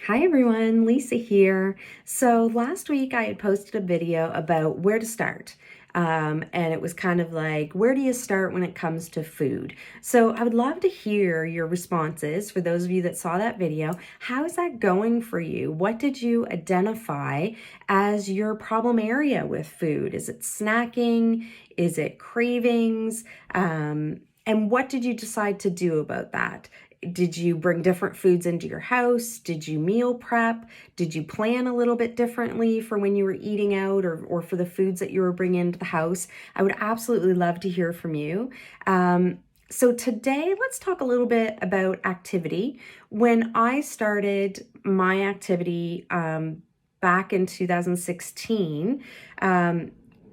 Hi everyone, Lisa here. So last week I had posted a video about where to start. And it was kind of like, where do you start when it comes to food? So I would love to hear your responses for those of you that saw that video. How is that going for you? What did you identify as your problem area with food? Is it snacking? Is it cravings? And what did you decide to do about that? Did you bring different foods into your house? Did you meal prep? Did you plan a little bit differently for when you were eating out or for the foods that you were bringing into the house? I would absolutely love to hear from you. So today, let's talk a little bit about activity. When I started my activity back in 2016,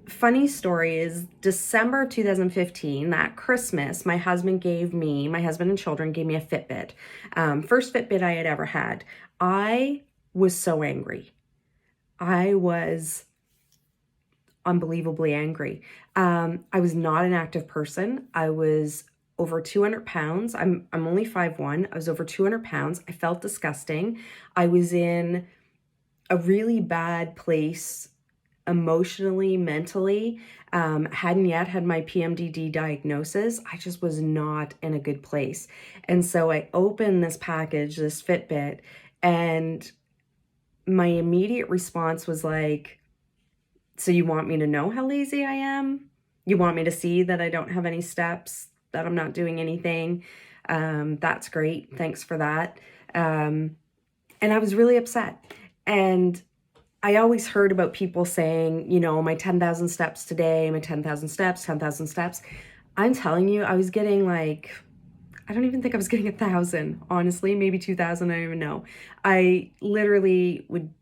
funny story is December of 2015, that Christmas, my husband and children gave me a Fitbit. First Fitbit I had ever had. I was so angry. I was unbelievably angry. I was not an active person. I was over 200 pounds. I'm only 5'1". I was over 200 pounds. I felt disgusting. I was in a really bad place emotionally, mentally. Hadn't yet had my PMDD diagnosis. I just was not in a good place. And so I opened this package, this Fitbit, and my immediate response was like, so you want me to know how lazy I am? You want me to see that I don't have any steps, that I'm not doing anything? That's great. Thanks for that. And I was really upset. And I always heard about people saying, my 10,000 steps today, my 10,000 steps, 10,000 steps. I'm telling you, I was getting I don't even think I was getting 1,000, honestly, maybe 2,000, I don't even know. I literally would,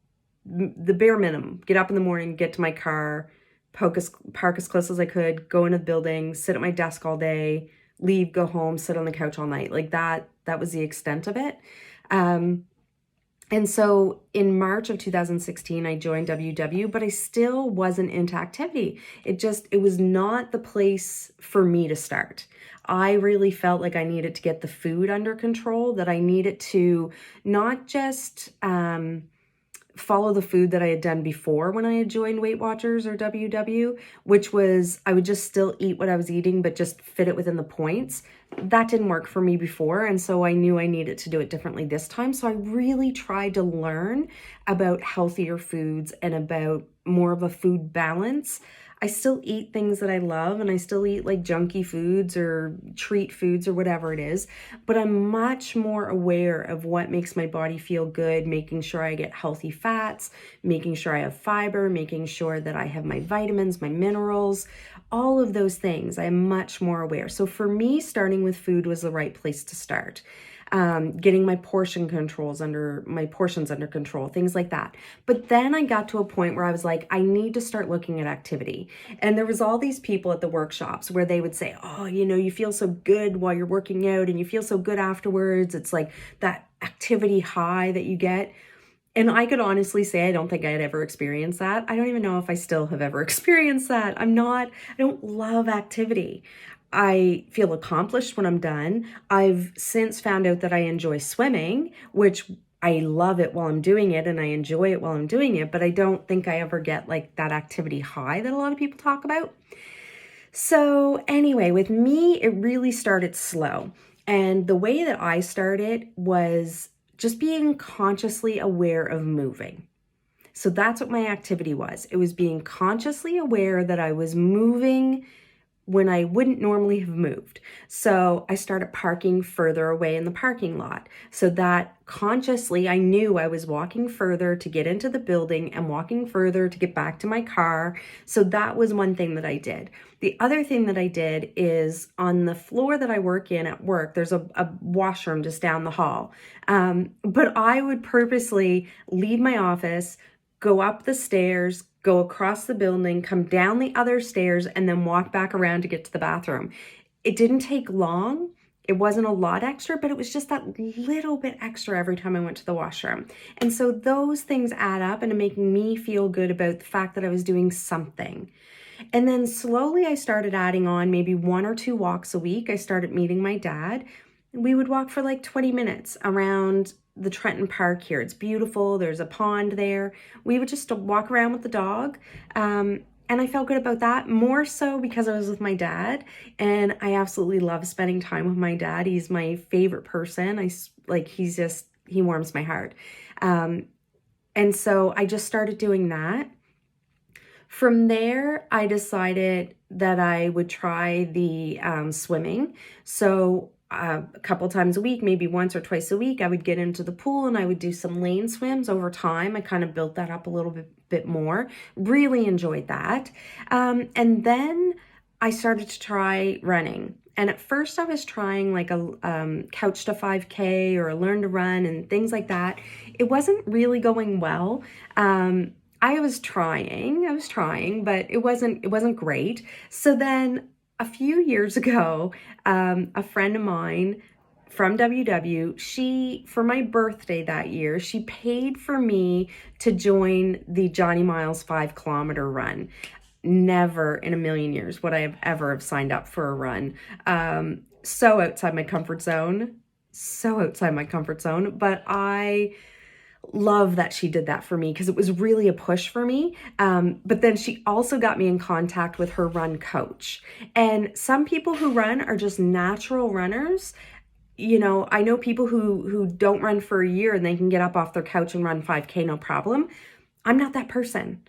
the bare minimum, get up in the morning, get to my car, park as close as I could, go into the building, sit at my desk all day, leave, go home, sit on the couch all night. Like that was the extent of it. And so in March of 2016, I joined WW, but I still wasn't into activity. It was not the place for me to start. I really felt like I needed to get the food under control, that I needed to not just follow the food that I had done before when I had joined Weight Watchers or WW, which was I would just still eat what I was eating, but just fit it within the points. That didn't work for me before, and so I knew I needed to do it differently this time. So I really tried to learn about healthier foods and about more of a food balance. I still eat things that I love, and I still eat like junky foods or treat foods or whatever it is, but I'm much more aware of what makes my body feel good, making sure I get healthy fats, making sure I have fiber, making sure that I have my vitamins, my minerals, all of those things. I'm much more aware. So for me, starting with food was the right place to start. Getting my portions under control, things like that. But then I got to a point where I was like, I need to start looking at activity. And there was all these people at the workshops where they would say, oh, you feel so good while you're working out and you feel so good afterwards. It's like that activity high that you get. And I could honestly say, I don't think I had ever experienced that. I don't even know if I still have ever experienced that. I don't love activity. I feel accomplished when I'm done. I've since found out that I enjoy swimming, which I love it while I'm doing it and I enjoy it while I'm doing it, but I don't think I ever get like that activity high that a lot of people talk about. So anyway, with me, it really started slow. And the way that I started was just being consciously aware of moving. So that's what my activity was. It was being consciously aware that I was moving when I wouldn't normally have moved. So I started parking further away in the parking lot so that consciously I knew I was walking further to get into the building and walking further to get back to my car. So that was one thing that I did. The other thing that I did is on the floor that I work in at work, there's a washroom just down the hall. But I would purposely leave my office, go up the stairs, go across the building, come down the other stairs, and then walk back around to get to the bathroom. It didn't take long. It wasn't a lot extra, but it was just that little bit extra every time I went to the washroom. And so those things add up into making me feel good about the fact that I was doing something. And then slowly I started adding on maybe 1 or 2 walks a week. I started meeting my dad. We would walk for like 20 minutes around the Trenton Park here. It's beautiful. There's a pond there. We would just walk around with the dog. And I felt good about that, more so because I was with my dad, and I absolutely love spending time with my dad. He's my favorite person. He warms my heart. And so I just started doing that. From there, I decided that I would try the swimming. So a couple times a week, maybe once or twice a week, I would get into the pool and I would do some lane swims. Over time, I kind of built that up a little bit more. Really enjoyed that. And then I started to try running. And at first I was trying like a couch to 5K or a learn to run and things like that. It wasn't really going well. I was trying, but it wasn't great. So then a few years ago, a friend of mine from WW, for my birthday that year, she paid for me to join the Johnny Miles 5-kilometer run. Never in a million years would I have ever signed up for a run. So outside my comfort zone, but I love that she did that for me because it was really a push for me. But then she also got me in contact with her run coach. And some people who run are just natural runners. You know, I know people who don't run for a year and they can get up off their couch and run 5K, no problem. I'm not that person.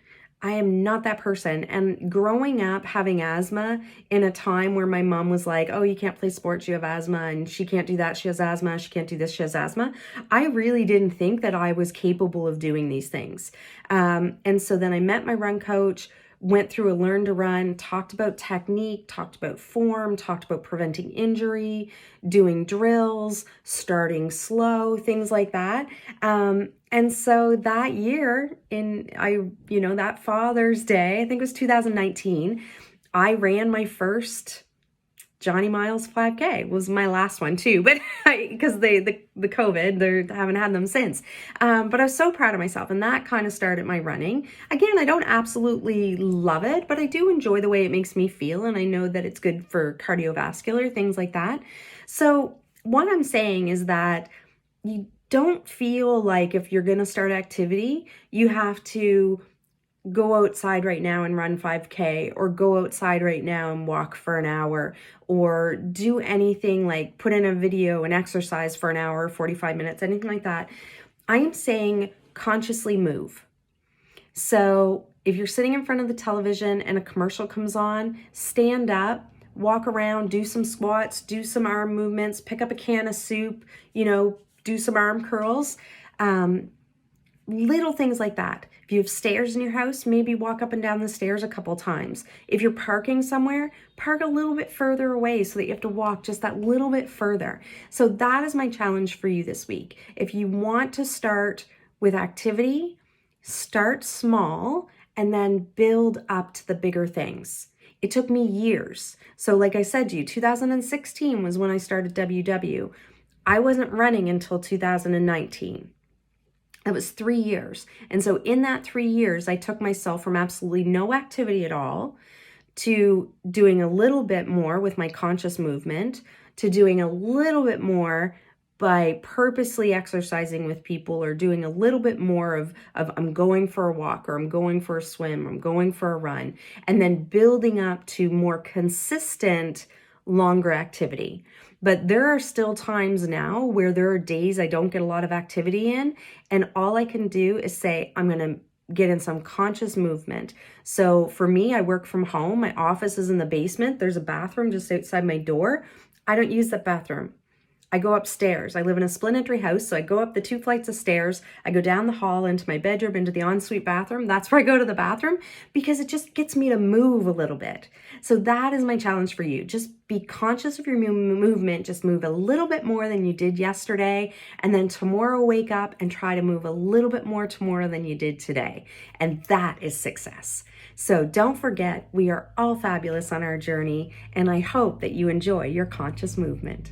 I am not that person. And growing up having asthma in a time where my mom was like, oh, you can't play sports, you have asthma, and she can't do that, she has asthma, she can't do this, she has asthma. I really didn't think that I was capable of doing these things. And so then I met my run coach, went through a learn to run, talked about technique, talked about form, talked about preventing injury, doing drills, starting slow, things like that. And so that year that Father's Day, I think it was 2019, I ran my first Johnny Miles 5K. Was my last one too, but because the COVID, they haven't had them since. But I was so proud of myself, and that kind of started my running. Again, I don't absolutely love it, but I do enjoy the way it makes me feel, and I know that it's good for cardiovascular, things like that. So what I'm saying is that you don't feel like if you're going to start activity, you have to go outside right now and run 5K, or go outside right now and walk for an hour, or do anything like put in a video and exercise for an hour, 45 minutes, anything like that. I am saying consciously move. So if you're sitting in front of the television and a commercial comes on, stand up, walk around, do some squats, do some arm movements, pick up a can of soup, do some arm curls. Little things like that. If you have stairs in your house, maybe walk up and down the stairs a couple times. If you're parking somewhere, park a little bit further away so that you have to walk just that little bit further. So that is my challenge for you this week. If you want to start with activity, start small and then build up to the bigger things. It took me years. So like I said to you, 2016 was when I started WW. I wasn't running until 2019. It was 3 years. And so in that 3 years, I took myself from absolutely no activity at all to doing a little bit more with my conscious movement, to doing a little bit more by purposely exercising with people, or doing a little bit more of I'm going for a walk, or I'm going for a swim, or I'm going for a run, and then building up to more consistent, longer activity. But there are still times now where there are days I don't get a lot of activity in, and all I can do is say, I'm going to get in some conscious movement. So for me, I work from home. My office is in the basement. There's a bathroom just outside my door. I don't use that bathroom. I go upstairs. I live in a split-entry house, so I go up the 2 flights of stairs. I go down the hall into my bedroom, into the ensuite bathroom. That's where I go to the bathroom, because it just gets me to move a little bit. So that is my challenge for you. Just be conscious of your movement. Just move a little bit more than you did yesterday, and then tomorrow wake up and try to move a little bit more tomorrow than you did today. And that is success. So don't forget, we are all fabulous on our journey, and I hope that you enjoy your conscious movement.